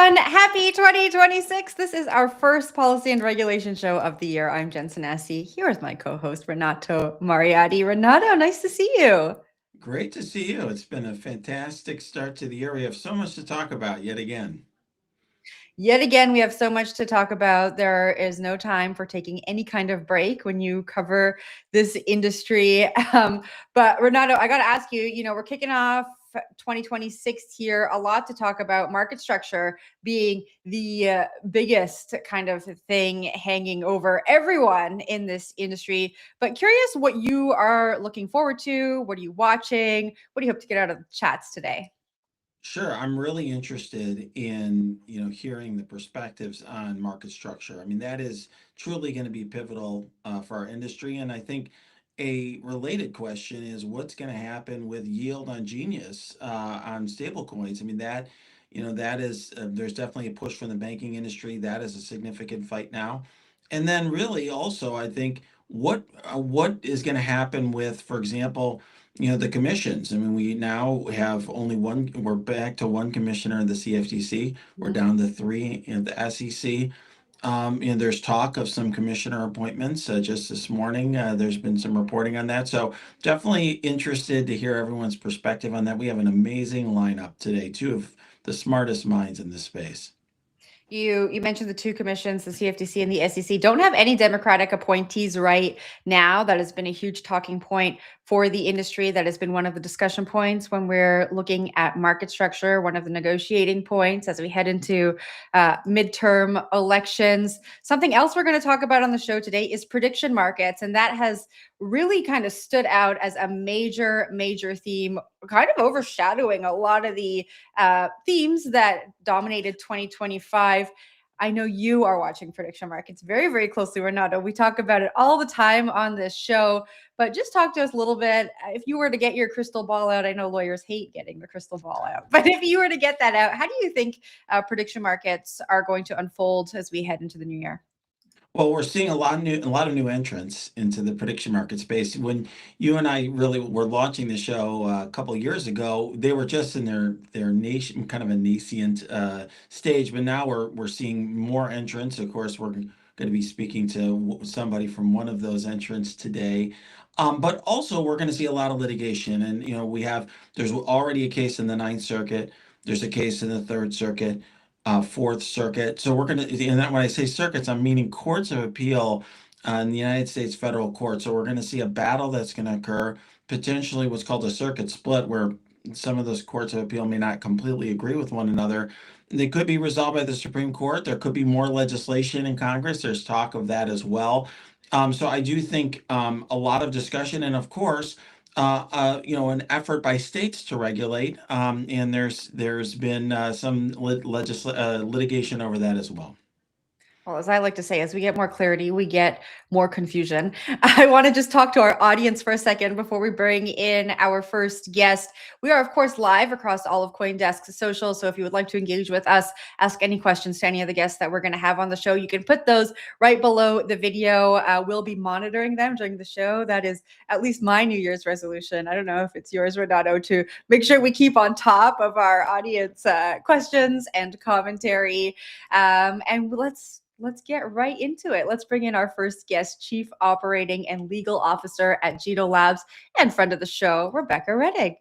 everyone. Happy 2026. This is our first policy and regulation show of the year. I'm Jen Sanesi, here with my co-host, Renato Mariotti. Renato, nice to see you. Great to see you. It's been a fantastic start to the year. We have so much to talk about yet again. Yet again, we have so much to talk about. There is no time for taking any kind of break when you cover this industry. But Renato, I got to ask you, we're kicking off 2026 here, a lot to talk about, market structure being the biggest kind of thing hanging over everyone in this industry. But curious what you are looking forward to. What are you watching? What do you hope to get out of the chats today? Sure, I'm really interested in, hearing the perspectives on market structure. I mean, that is truly going to be pivotal for our industry. And I think a related question is what's going to happen with yield on Genius on stablecoins. I mean, that is, there's definitely a push from the banking industry. That is a significant fight now. And then really also, I think what is going to happen with, for example, the commissions. I mean, we now have only one, we're back to one commissioner in the CFTC. We're down to three in the SEC. And there's talk of some commissioner appointments just this morning. There's been some reporting on that. So definitely interested to hear everyone's perspective on that. We have an amazing lineup today, two of the smartest minds in this space. You mentioned the two commissions, the CFTC and the SEC, don't have any Democratic appointees right now. That has been a huge talking point for the industry. That has been one of the discussion points when we're looking at market structure, one of the negotiating points as we head into midterm elections. Something else we're going to talk about on the show today is prediction markets. And that has really kind of stood out as a major theme, kind of overshadowing a lot of the themes that dominated 2025. I know you are watching prediction markets very closely, Renato. We talk about it all the time on this show, but just talk to us a little bit. If you were to get your crystal ball out, I know lawyers hate getting the crystal ball out, but if you were to get that out, how do you think prediction markets are going to unfold as we head into the new year? Well, we're seeing a lot of new entrants into the prediction market space. When you and I really were launching the show a couple of years ago, they were just in their nation, kind of a nascent stage. But now we're seeing more entrants. Of course, we're going to be speaking to somebody from one of those entrants today. But also, we're going to see a lot of litigation, and there's already a case in the Ninth Circuit. There's a case in the Third Circuit, Fourth Circuit. So we're going to, and that when I say circuits, I'm meaning courts of appeal in the United States federal court. So we're going to see a battle that's going to occur, potentially what's called a circuit split, where some of those courts of appeal may not completely agree with one another. They could be resolved by the Supreme Court. There could be more legislation in Congress. There's talk of that as well. So I do think a lot of discussion, and of course, an effort by states to regulate, and there's been some litigation over that as well. Well, as I like to say, as we get more clarity, we get more confusion. I want to just talk to our audience for a second before we bring in our first guest. We are, of course, live across all of CoinDesk's social. So if you would like to engage with us, ask any questions to any of the guests that we're going to have on the show, you can put those right below the video. We'll be monitoring them during the show. That is at least my New Year's resolution. I don't know if it's yours, Renato, to make sure we keep on top of our audience questions and commentary. And let's get right into it. Let's bring in our first guest, Chief Operating and Legal Officer at Gito Labs and friend of the show, Rebecca Reddig.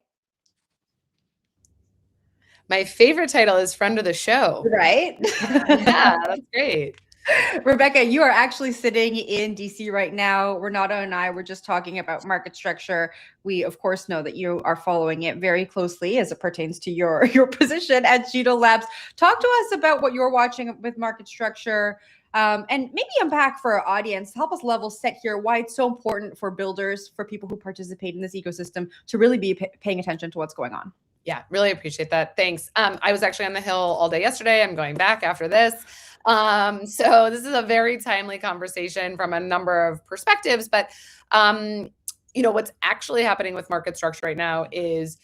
My favorite title is friend of the show. Right? Yeah, that's great. Rebecca, you are actually sitting in DC right now. Renato and I were just talking about market structure. We, of course, know that you are following it very closely as it pertains to your position at Gito Labs. Talk to us about what you're watching with market structure, and maybe unpack for our audience, help us level set here, why it's so important for builders, for people who participate in this ecosystem, to really be paying attention to what's going on. Yeah, really appreciate that. Thanks. I was actually on the Hill all day yesterday. I'm going back after this. So this is a very timely conversation from a number of perspectives, but what's actually happening with market structure right now is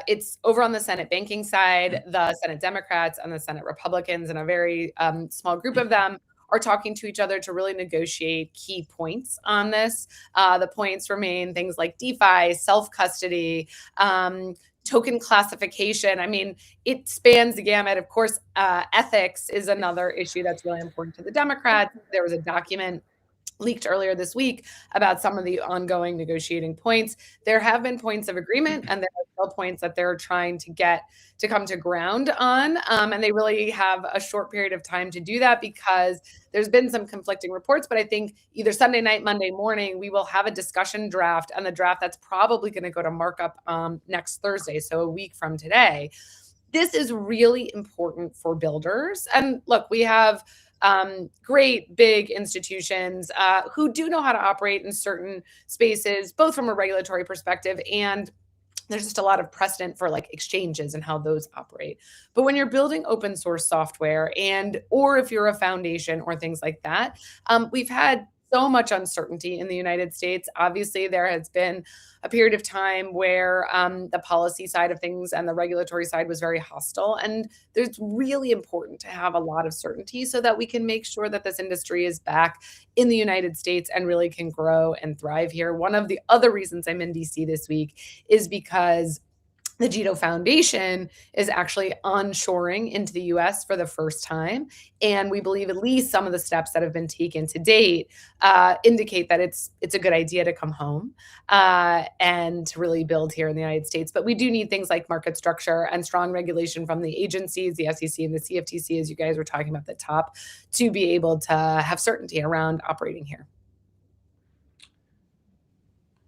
it's over on the Senate banking side. The Senate Democrats and the Senate Republicans, and a very small group of them, are talking to each other to really negotiate key points on this. The points remain things like DeFi, self-custody, token classification. I mean, it spans the gamut. Of course, ethics is another issue that's really important to the Democrats. There was a document leaked earlier this week about some of the ongoing negotiating points. There have been points of agreement, and there are still points that they're trying to get to come to ground on. And they really have a short period of time to do that because there's been some conflicting reports. But I think either Sunday night, Monday morning, we will have a discussion draft, and the draft that's probably going to go to markup next Thursday, so a week from today. This is really important for builders. And look, we have great big institutions who do know how to operate in certain spaces, both from a regulatory perspective, and there's just a lot of precedent for like exchanges and how those operate. But when you're building open source software or if you're a foundation or things like that, we've had so much uncertainty in the United States. Obviously, there has been a period of time where the policy side of things and the regulatory side was very hostile. And it's really important to have a lot of certainty so that we can make sure that this industry is back in the United States and really can grow and thrive here. One of the other reasons I'm in DC this week is because the Jito Foundation is actually onshoring into the US for the first time. And we believe at least some of the steps that have been taken to date indicate that it's a good idea to come home and to really build here in the United States. But we do need things like market structure and strong regulation from the agencies, the SEC and the CFTC, as you guys were talking about at the top, to be able to have certainty around operating here.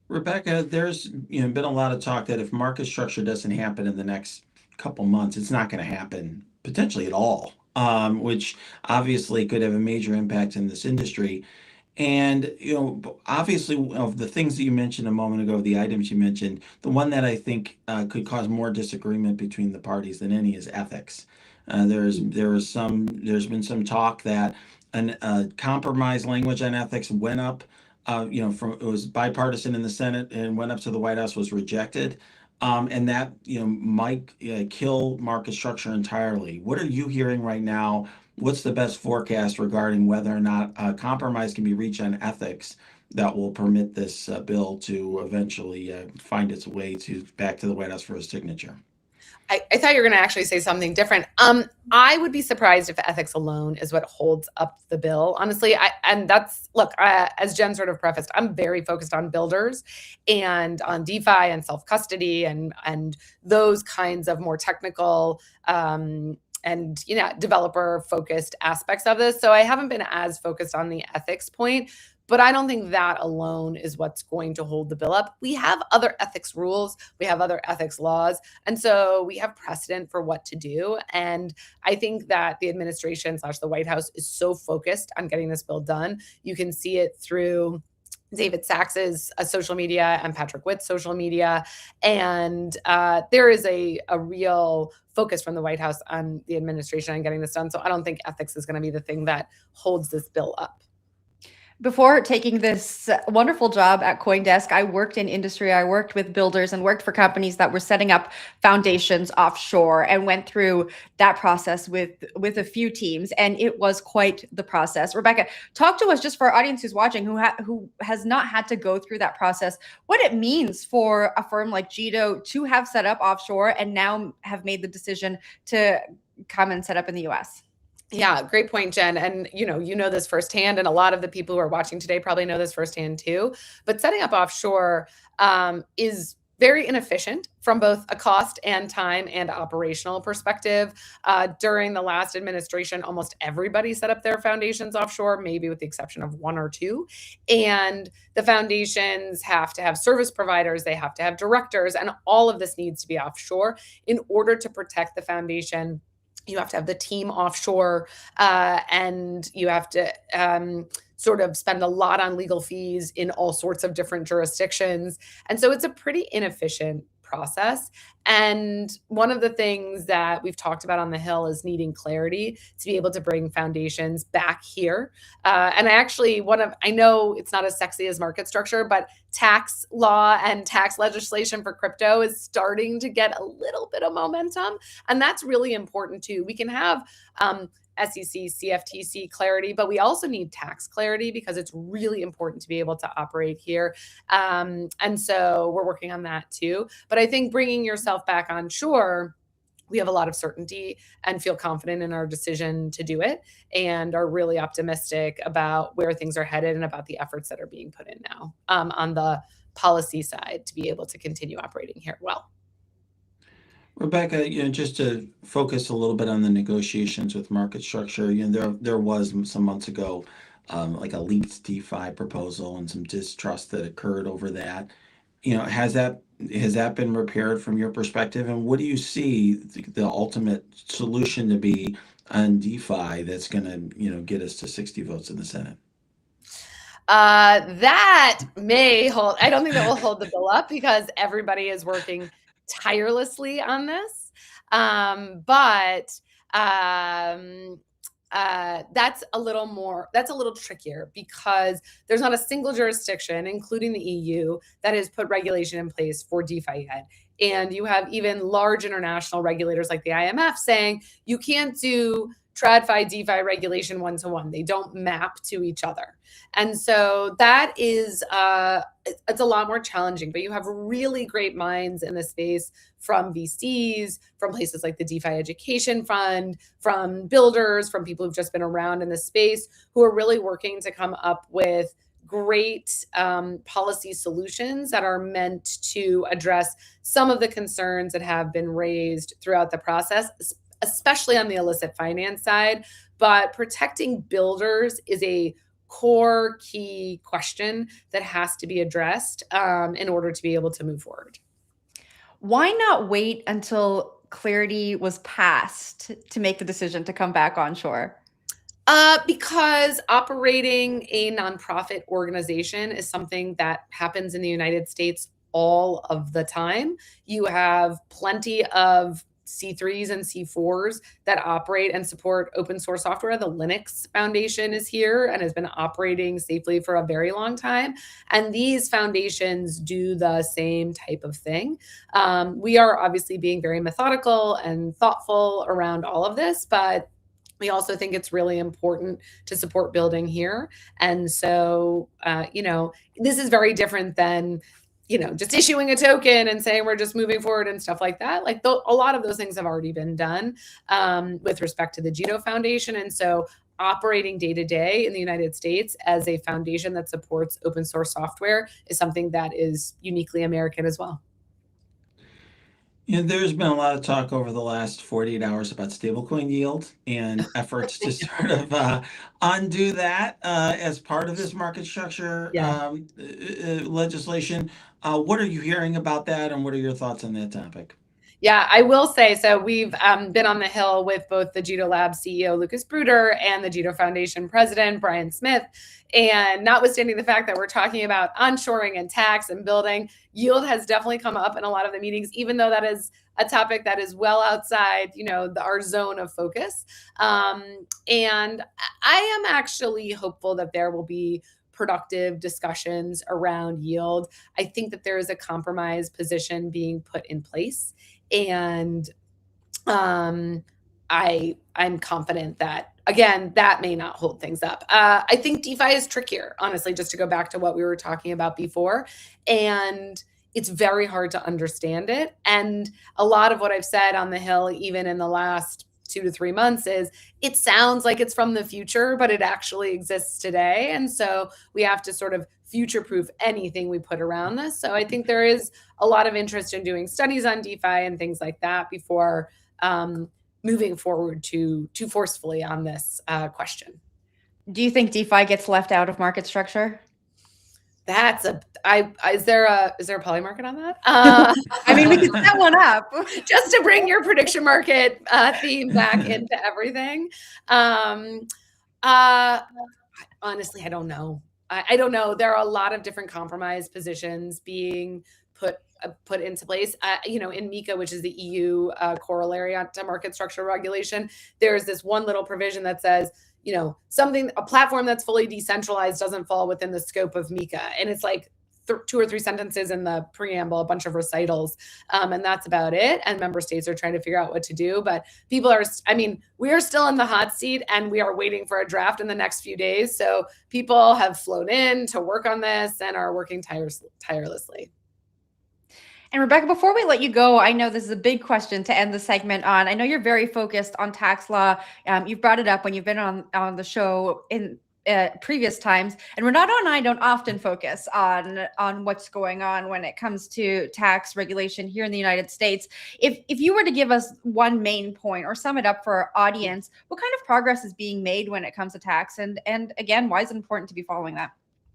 Rebecca, there's been a lot of talk that if market structure doesn't happen in the next couple months, it's not going to happen potentially at all, which obviously could have a major impact in this industry. And obviously, of the things that you mentioned a moment ago, the items you mentioned, the one that I think could cause more disagreement between the parties than any is ethics. There's been some talk that a compromise language on ethics went up. It was bipartisan in the Senate and went up to the White House, was rejected. And that, might kill market structure entirely. What are you hearing right now? What's the best forecast regarding whether or not a compromise can be reached on ethics that will permit this bill to eventually find its way back to the White House for a signature? I thought you were going to actually say something different. I would be surprised if ethics alone is what holds up the bill, honestly. As Jen sort of prefaced, I'm very focused on builders and on DeFi and self-custody and those kinds of more technical and developer-focused aspects of this. So I haven't been as focused on the ethics point. But I don't think that alone is what's going to hold the bill up. We have other ethics rules. We have other ethics laws. And so we have precedent for what to do. And I think that the administration / the White House is so focused on getting this bill done. You can see it through David Sacks's social media and Patrick Witt's social media. And there is a real focus from the White House on the administration on getting this done. So I don't think ethics is going to be the thing that holds this bill up. Before taking this wonderful job at CoinDesk, I worked in industry. I worked with builders and worked for companies that were setting up foundations offshore and went through that process with a few teams. And it was quite the process. Rebecca, talk to us, just for our audience who's watching, who has not had to go through that process, what it means for a firm like Jito to have set up offshore and now have made the decision to come and set up in the US. Yeah, great point, Jen. And you know this firsthand, and a lot of the people who are watching today probably know this firsthand too. But setting up offshore is very inefficient from both a cost and time and operational perspective. During the last administration, almost everybody set up their foundations offshore, maybe with the exception of one or two. And the foundations have to have service providers, they have to have directors, and all of this needs to be offshore in order to protect the foundation. You have to have the team offshore, and you have to sort of spend a lot on legal fees in all sorts of different jurisdictions. And so it's a pretty inefficient process. And one of the things that we've talked about on the Hill is needing clarity to be able to bring foundations back here. And I know it's not as sexy as market structure, but tax law and tax legislation for crypto is starting to get a little bit of momentum. And that's really important too. We can have SEC, CFTC clarity, but we also need tax clarity because it's really important to be able to operate here. And so we're working on that too. But I think bringing yourself back on shore, we have a lot of certainty and feel confident in our decision to do it and are really optimistic about where things are headed and about the efforts that are being put in now on the policy side to be able to continue operating here well. Rebecca, just to focus a little bit on the negotiations with market structure, there was some months ago, like a leaked DeFi proposal and some distrust that occurred over that. Has that been repaired from your perspective? And what do you see the ultimate solution to be on DeFi that's going to, get us to 60 votes in the Senate? That may hold. I don't think that will hold the bill up because everybody is working tirelessly on this. But that's a little trickier because there's not a single jurisdiction, including the EU, that has put regulation in place for DeFi yet. And you have even large international regulators like the IMF saying you can't do TradFi DeFi regulation one-to-one. They don't map to each other. And so that is, it's a lot more challenging, but you have really great minds in the space from VCs, from places like the DeFi Education Fund, from builders, from people who've just been around in the space who are really working to come up with great policy solutions that are meant to address some of the concerns that have been raised throughout the process, especially on the illicit finance side. But protecting builders is a core key question that has to be addressed in order to be able to move forward. Why not wait until clarity was passed to make the decision to come back onshore? Because operating a nonprofit organization is something that happens in the United States all of the time. You have plenty of C3s and C4s that operate and support open source software. The Linux Foundation is here and has been operating safely for a very long time. And these foundations do the same type of thing. We are obviously being very methodical and thoughtful around all of this, but we also think it's really important to support building here. And so, this is very different than just issuing a token and saying we're just moving forward and stuff like that. Like a lot of those things have already been done with respect to the Jito Foundation. And so operating day to day in the United States as a foundation that supports open source software is something that is uniquely American as well. There's been a lot of talk over the last 48 hours about stablecoin yield and efforts to sort of undo that as part of this market structure legislation. What are you hearing about that, and what are your thoughts on that topic? Yeah, I will say, so we've been on the Hill with both the Jito Lab CEO, Lucas Bruder, and the Jito Foundation president, Brian Smith. And notwithstanding the fact that we're talking about onshoring and tax and building, yield has definitely come up in a lot of the meetings, even though that is a topic that is well outside, our zone of focus. And I am actually hopeful that there will be productive discussions around yield. I think that there is a compromise position being put in place. And I'm confident that, again, that may not hold things up. I think DeFi is trickier, honestly, just to go back to what we were talking about before. And it's very hard to understand it. And a lot of what I've said on the Hill, even in the last 2 to 3 months, is it sounds like it's from the future, but it actually exists today. And so we have to sort of future-proof anything we put around this. So I think there is a lot of interest in doing studies on DeFi and things like that before moving forward too forcefully on this question. Do you think DeFi gets left out of market structure? Is there a poly market on that? I mean, we can set one up just to bring your prediction market theme back into everything. Honestly, I don't know. I don't know. There are a lot of different compromise positions being put into place. In MiCA, which is the EU corollary to market structure regulation, there's this one little provision that says, a platform that's fully decentralized doesn't fall within the scope of MiCA. And it's like 2 or 3 sentences in the preamble, a bunch of recitals, and that's about it. And member states are trying to figure out what to do. But people are, I mean, we are still in the hot seat, and we are waiting for a draft in the next few days. So people have flown in to work on this and are working tirelessly. And Rebecca, before we let you go, I know this is a big question to end the segment on. I know you're very focused on tax law. You've brought it up when you've been on the show in previous times, and Renato and I don't often focus on what's going on when it comes to tax regulation here in the United States. If you were to give us one main point or sum it up for our audience, what kind of progress is being made when it comes to tax, and again, why is it important to be following that?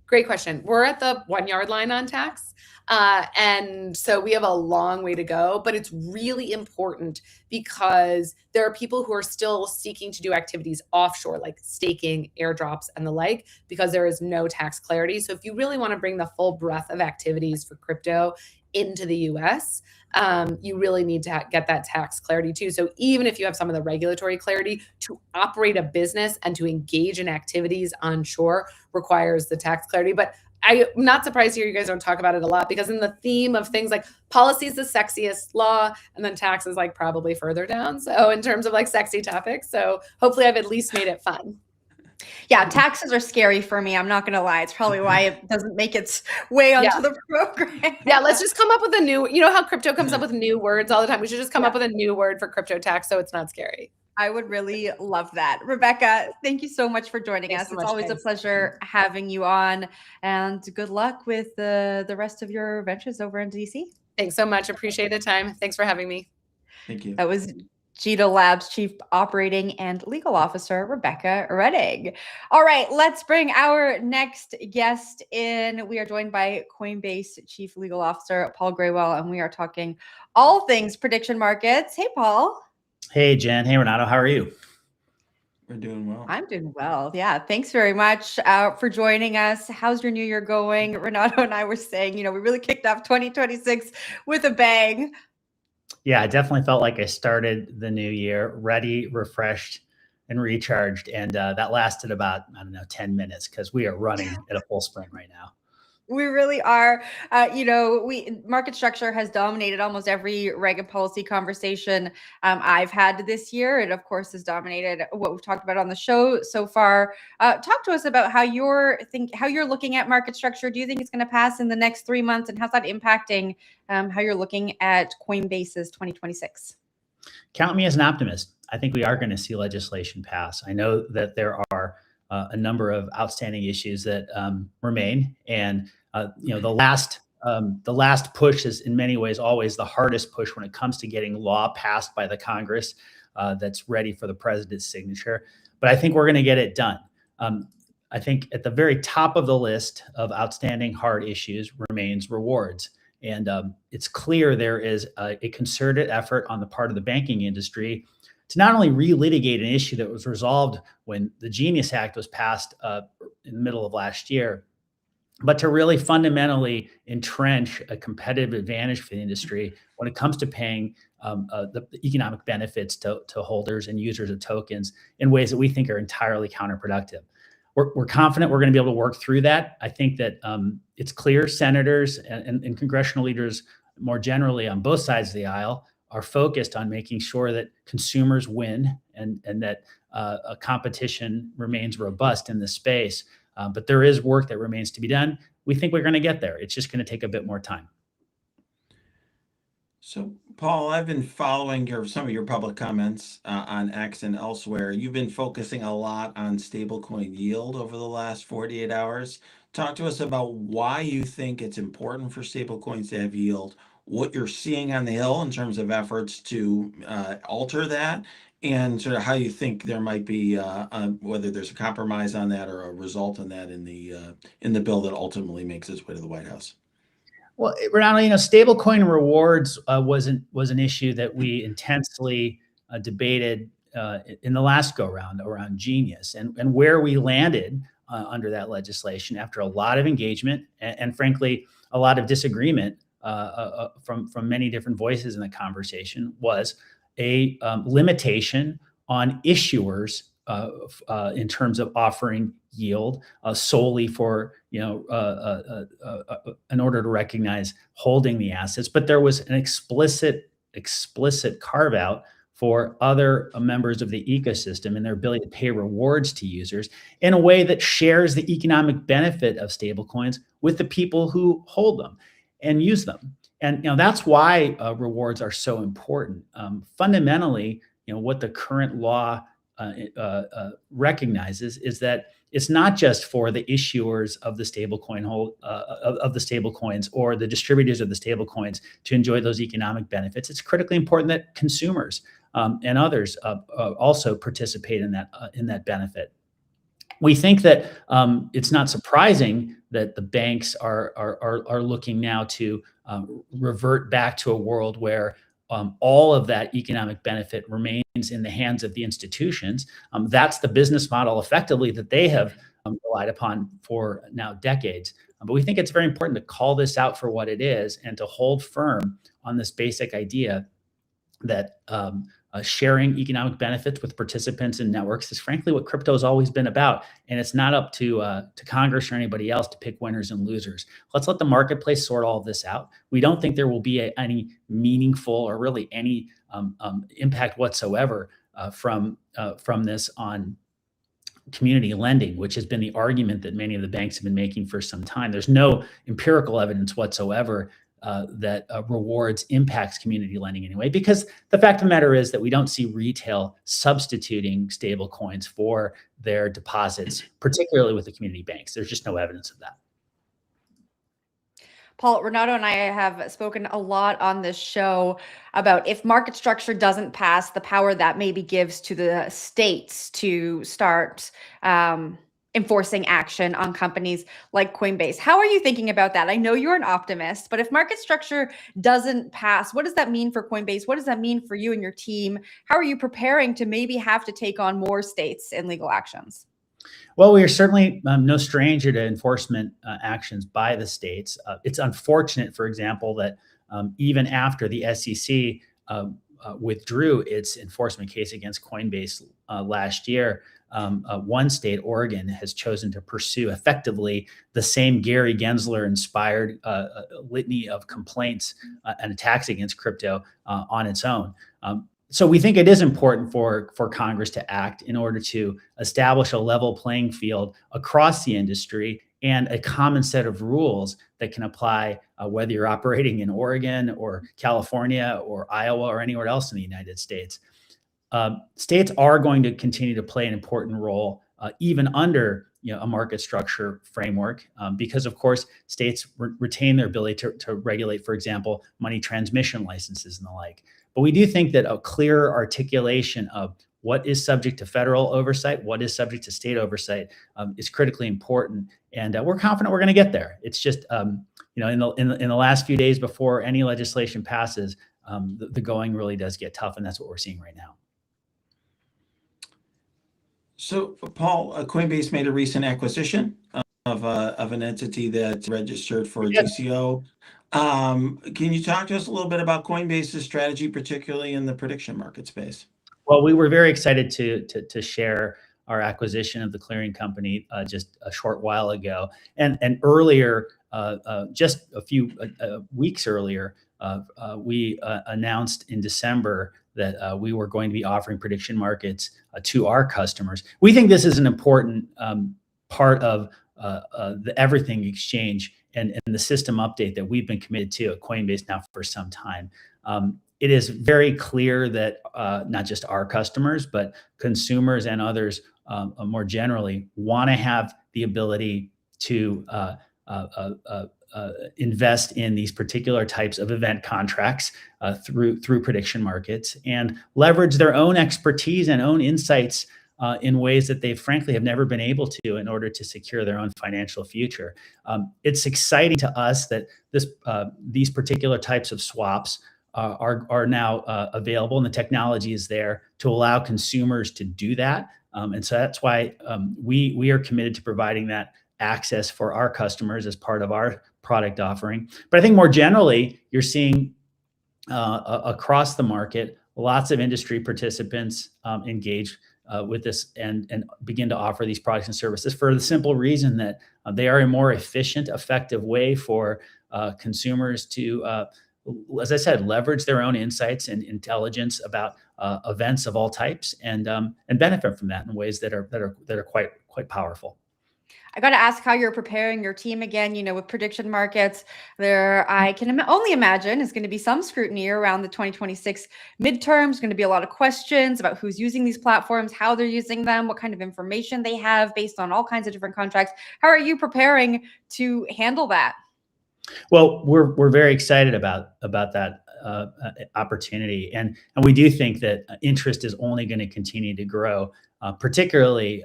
Great question. We're at the 1 yard line on tax. And so we have a long way to go, but it's really important because there are people who are still seeking to do activities offshore, like staking, airdrops, and the like, because there is no tax clarity. So if you really want to bring the full breadth of activities for crypto into the US, you really need to get that tax clarity too. So even if you have some of the regulatory clarity, to operate a business and to engage in activities onshore requires the tax clarity. But I'm not surprised to hear you guys don't talk about it a lot, because in the theme of things like policy is the sexiest law, and then tax is like probably further down. So in terms of like sexy topics, so hopefully I've at least made it fun. Yeah, taxes are scary for me. I'm not going to lie. It's probably why it doesn't make its way onto the program. Yeah, let's just come up with a new, you know how crypto comes up with new words all the time. We should just come up with a new word for crypto tax so it's not scary. I would really love that. Rebecca, thank you so much for joining us. It's always a pleasure having you on, and good luck with the rest of your ventures over in DC. Thanks so much. Appreciate the time. Thanks for having me. Thank you. That was Jito Labs Chief Operating and Legal Officer, Rebecca Rettig. All right, let's bring our next guest in. We are joined by Coinbase Chief Legal Officer, Paul Graywell, and we are talking all things prediction markets. Hey, Paul. Hey, Jen. Hey, Renato. How are you? We're doing well. I'm doing well. Yeah. Thanks very much for joining us. How's your new year going? Renato and I were saying, we really kicked off 2026 with a bang. Yeah, I definitely felt like I started the new year ready, refreshed, and recharged. And that lasted about, 10 minutes, because we are running at a full sprint right now. We really are. Market structure has dominated almost every reg and policy conversation I've had this year. It, of course, has dominated what we've talked about on the show so far. Talk to us about how you're looking at market structure. Do you think it's going to pass in the next 3 months, and how's that impacting how you're looking at Coinbase's 2026? Count me as an optimist. I think we are going to see legislation pass. I know that there are a number of outstanding issues that remain, and the last push is in many ways always the hardest push when it comes to getting law passed by the Congress that's ready for the president's signature. But I think we're going to get it done. I think at the very top of the list of outstanding hard issues remains rewards. And it's clear there is a concerted effort on the part of the banking industry to not only relitigate an issue that was resolved when the Genius Act was passed in the middle of last year, but to really fundamentally entrench a competitive advantage for the industry when it comes to paying the economic benefits to holders and users of tokens in ways that we think are entirely counterproductive. We're confident we're going to be able to work through that. I think that it's clear senators and congressional leaders more generally on both sides of the aisle are focused on making sure that consumers win and that a competition remains robust in this space. But there is work that remains to be done. We think we're going to get there. It's just going to take a bit more time. So, Paul, I've been following some of your public comments on X and elsewhere. You've been focusing a lot on stablecoin yield over the last 48 hours. Talk to us about why you think it's important for stablecoins to have yield, what you're seeing on the Hill in terms of efforts to alter that, and sort of how you think there might be whether there's a compromise on that or a result on that in the bill that ultimately makes its way to the White House. Well, Renato, stablecoin rewards was an issue that we intensely debated in the last go round around Genius, and where we landed under that legislation after a lot of engagement and frankly a lot of disagreement from many different voices in the conversation was a limitation on issuers in terms of offering yield solely for, in order to recognize holding the assets. But there was an explicit carve out for other members of the ecosystem and their ability to pay rewards to users in a way that shares the economic benefit of stablecoins with the people who hold them and use them. And that's why rewards are so important. Fundamentally, what the current law recognizes is that it's not just for the issuers of the stablecoin of the stablecoins or the distributors of the stablecoins to enjoy those economic benefits. It's critically important that consumers and others also participate in that benefit. We think that it's not surprising that the banks are looking now to revert back to a world where all of that economic benefit remains in the hands of the institutions. That's the business model effectively that they have relied upon for now decades. But we think it's very important to call this out for what it is and to hold firm on this basic idea that sharing economic benefits with participants in networks is frankly what crypto has always been about. And it's not up to Congress or anybody else to pick winners and losers. Let's let the marketplace sort all of this out. We don't think there will be any meaningful or really any impact whatsoever from this on community lending, which has been the argument that many of the banks have been making for some time. There's no empirical evidence whatsoever that rewards impacts community lending anyway, because the fact of the matter is that we don't see retail substituting stable coins for their deposits, particularly with the community banks. There's just no evidence of that. Paul, Renato and I have spoken a lot on this show about if market structure doesn't pass, the power that maybe gives to the states to start enforcing action on companies like Coinbase. How are you thinking about that? I know you're an optimist, but if market structure doesn't pass, what does that mean for Coinbase? What does that mean for you and your team? How are you preparing to maybe have to take on more states in legal actions? Well, we are certainly no stranger to enforcement actions by the states. It's unfortunate, for example, that even after the SEC withdrew its enforcement case against Coinbase last year, one state, Oregon, has chosen to pursue effectively the same Gary Gensler-inspired litany of complaints and attacks against crypto on its own. So we think it is important for Congress to act in order to establish a level playing field across the industry and a common set of rules that can apply whether you're operating in Oregon or California or Iowa or anywhere else in the United States. States are going to continue to play an important role even under a market structure framework because, of course, states retain their ability to regulate, for example, money transmission licenses and the like. But we do think that a clear articulation of what is subject to federal oversight, what is subject to state oversight is critically important. And we're confident we're going to get there. It's just, in the last few days before any legislation passes, the going really does get tough. And that's what we're seeing right now. So, Paul, Coinbase made a recent acquisition of an entity that's registered for DCO. Can you talk to us a little bit about Coinbase's strategy, particularly in the prediction market space? Well, we were very excited to share our acquisition of the clearing company just a short while ago, and earlier, just a few weeks earlier, we announced in December that we were going to be offering prediction markets to our customers. We think this is an important part of the Everything Exchange and the system update that we've been committed to at Coinbase now for some time. It is very clear that not just our customers, but consumers and others more generally want to have the ability to invest in these particular types of event contracts through prediction markets and leverage their own expertise and own insights in ways that they frankly have never been able to in order to secure their own financial future. It's exciting to us that these particular types of swaps are now available, and the technology is there to allow consumers to do that. And so that's why we are committed to providing that access for our customers as part of our product offering. But I think more generally, you're seeing across the market, lots of industry participants engaged with this and begin to offer these products and services for the simple reason that they are a more efficient, effective way for consumers to, as I said, leverage their own insights and intelligence about events of all types and benefit from that in ways that are quite powerful. I got to ask how you're preparing your team again, with prediction markets. There, I can only imagine, is going to be some scrutiny around the 2026 midterms, going to be a lot of questions about who's using these platforms, how they're using them, what kind of information they have based on all kinds of different contracts. How are you preparing to handle that? Well, we're very excited about that opportunity, and we do think that interest is only going to continue to grow, particularly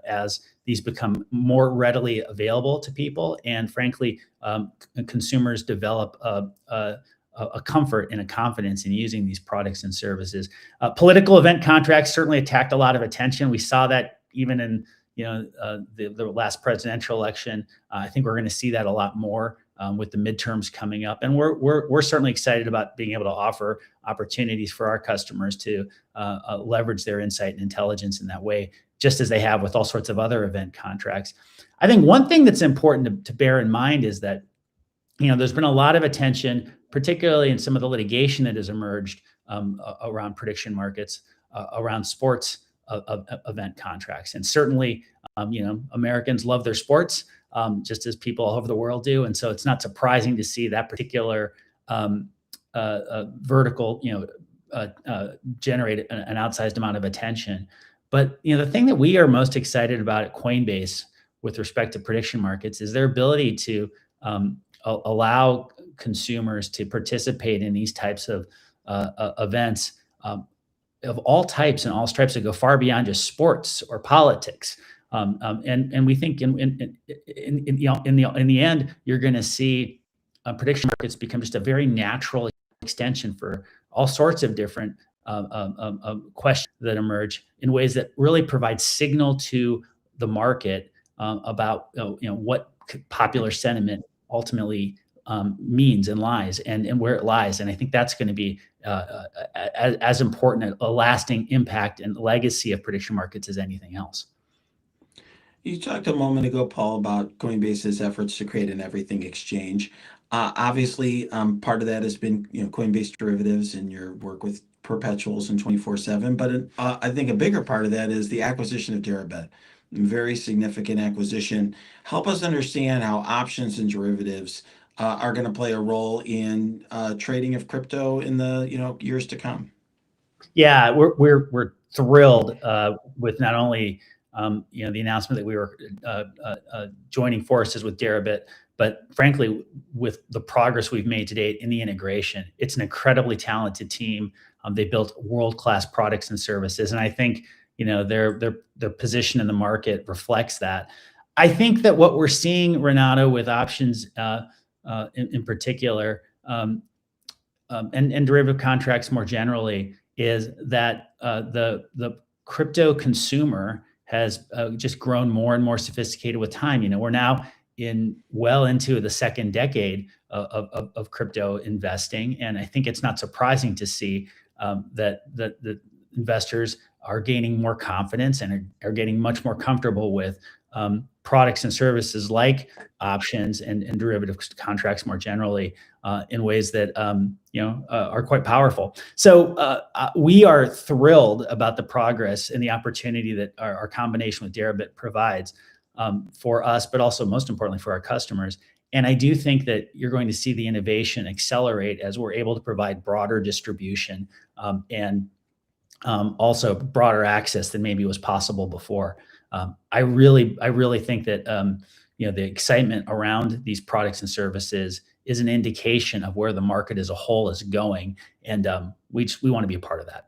as these become more readily available to people, and frankly, consumers develop a comfort and a confidence in using these products and services. Political event contracts certainly attracted a lot of attention. We saw that even in the last presidential election. I think we're going to see that a lot more with the midterms coming up, and we're certainly excited about being able to offer opportunities for our customers to leverage their insight and intelligence in that way, just as they have with all sorts of other event contracts. I think one thing that's important to bear in mind is that there's been a lot of attention, particularly in some of the litigation that has emerged around prediction markets, around sports event contracts, and certainly Americans love their sports. Just as people all over the world do. And so it's not surprising to see that particular vertical, generate an outsized amount of attention. But, the thing that we are most excited about at Coinbase with respect to prediction markets is their ability to allow consumers to participate in these types of events of all types and all stripes that go far beyond just sports or politics. And we think in the end, you're going to see prediction markets become just a very natural extension for all sorts of different questions that emerge in ways that really provide signal to the market about what popular sentiment ultimately means and lies and where it lies. And I think that's going to be as important a lasting impact and legacy of prediction markets as anything else. You talked a moment ago, Paul, about Coinbase's efforts to create an everything exchange. Obviously, part of that has been Coinbase derivatives and your work with perpetuals and 24/7. But I think a bigger part of that is the acquisition of Deribit, very significant acquisition. Help us understand how options and derivatives are going to play a role in trading of crypto in the years to come. Yeah, we're thrilled with not only the announcement that we were joining forces with Deribit, but frankly, with the progress we've made to date in the integration. It's an incredibly talented team. They built world-class products and services, and I think their position in the market reflects that. I think that what we're seeing, Renato, with options in particular, and derivative contracts more generally, is that the crypto consumer has just grown more and more sophisticated with time. We're now well into the second decade of crypto investing, and I think it's not surprising to see that the investors are gaining more confidence and are getting much more comfortable with products and services like options and derivative contracts more generally in ways that are quite powerful. So we are thrilled about the progress and the opportunity that our combination with Deribit provides for us, but also most importantly for our customers. And I do think that you're going to see the innovation accelerate as we're able to provide broader distribution and also broader access than maybe was possible before. I really think that the excitement around these products and services is an indication of where the market as a whole is going, and we want to be a part of that.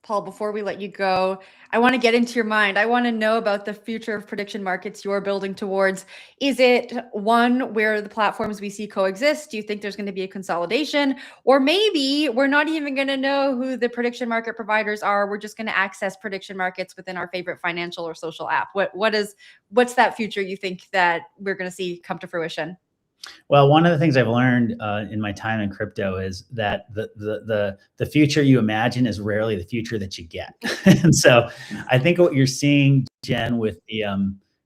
Paul, before we let you go, I want to get into your mind. I want to know about the future of prediction markets you're building towards. Is it one where the platforms we see coexist? Do you think there's going to be a consolidation? Or maybe we're not even going to know who the prediction market providers are. We're just going to access prediction markets within our favorite financial or social app. What's that future you think that we're going to see come to fruition? Well, one of the things I've learned in my time in crypto is that the future you imagine is rarely the future that you get. And so I think what you're seeing, Jen, with the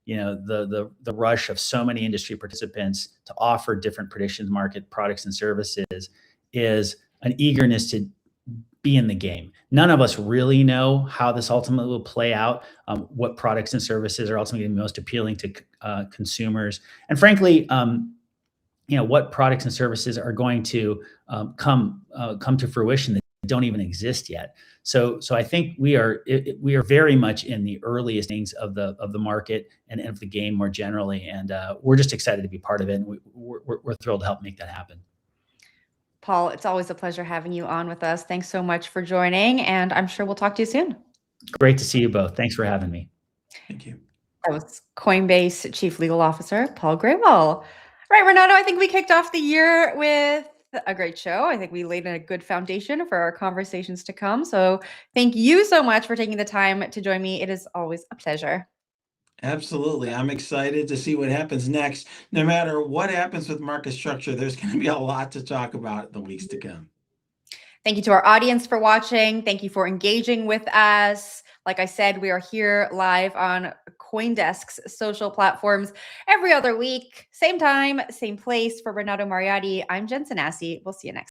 the rush of so many industry participants to offer different predictions market products and services is an eagerness to be in the game. None of us really know how this ultimately will play out, what products and services are ultimately most appealing to consumers, and frankly, what products and services are going to come to fruition that don't even exist yet. So I think we are very much in the earliest innings of the market and of the game more generally, and we're just excited to be part of it. And we're thrilled to help make that happen. Paul, it's always a pleasure having you on with us. Thanks so much for joining, and I'm sure we'll talk to you soon. Great to see you both. Thanks for having me. Thank you. That was Coinbase Chief Legal Officer, Paul Grewal. Right, Renato, I think we kicked off the year with a great show. I think we laid a good foundation for our conversations to come. So thank you so much for taking the time to join me. It is always a pleasure. Absolutely. I'm excited to see what happens next. No matter what happens with market structure, there's going to be a lot to talk about in the weeks to come. Thank you to our audience for watching. Thank you for engaging with us. Like I said, we are here live on CoinDesk's social platforms every other week. Same time, same place. For Renato Mariotti, I'm Jen Sanasi. We'll see you next time.